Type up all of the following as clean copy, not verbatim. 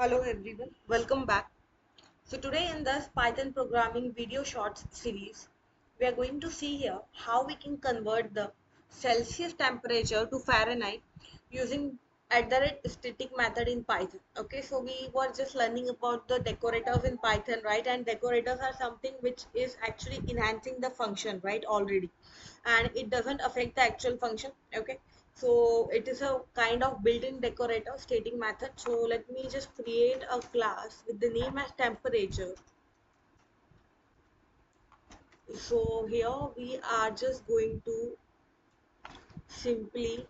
Hello everyone, welcome back. So today in this Python programming video shorts series, we are going to see here how we can convert the Celsius temperature to Fahrenheit using at the rate static method in Python. Okay, so we were just learning about the decorators in Python, right? And decorators are something which is actually enhancing the function, right? Already, and it doesn't affect the actual function. Okay, so it is a kind of built-in decorator static method. So let me just create a class with the name as temperature. So here we are just going to simply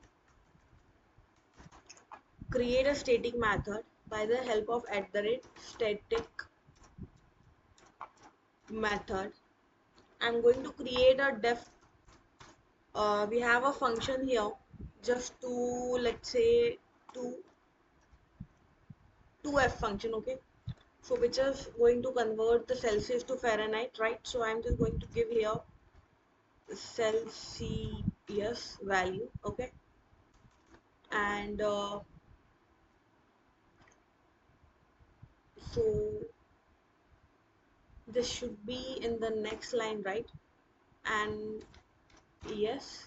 create a static method by the help of static method. I'm going to create a def. We have a function here just to, let's say, to 2f function. Okay, so which is going to convert the Celsius to Fahrenheit, right? So I'm just going to give here Celsius value. Okay, and so this should be in the next line, right? And yes,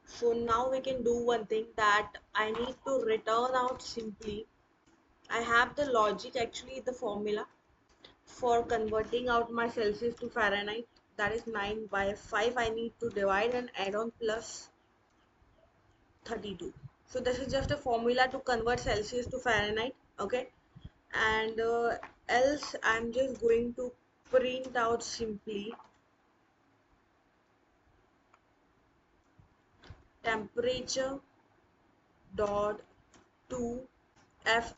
so now we can do one thing, that I need to return out simply. I have the logic, actually the formula for converting out my Celsius to Fahrenheit, that is 9 by 5. I need to divide and add on plus 32. So this is just a formula to convert Celsius to Fahrenheit. Okay, and else I'm just going to print out simply temperature dot to f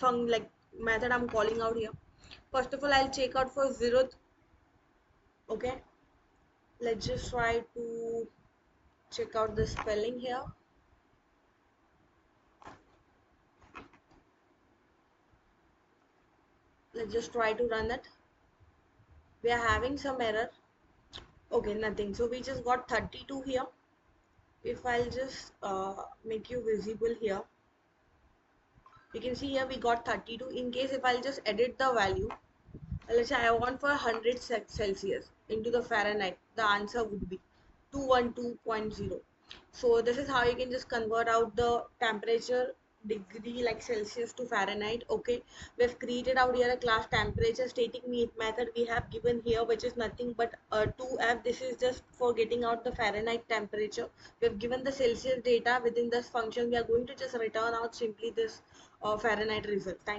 like method I'm calling out here. First of all, I'll check out for zeroth. Okay, let's just try to check out the spelling here. Let's just try to run it. We are having some error. Okay, nothing. So we just got 32 here. If I'll just make you visible here, you can see here we got 32. In case if I'll just edit the value, let's say I want for 100 Celsius into the Fahrenheit, the answer would be 212.0. So this is how you can just convert out the temperature degree like Celsius to Fahrenheit. Okay, we've created out here a class temperature static method we have given here, which is nothing but 2f. This is just for getting out the Fahrenheit temperature. We have given the Celsius data within this function. We are going to just return out simply this Fahrenheit result. Thank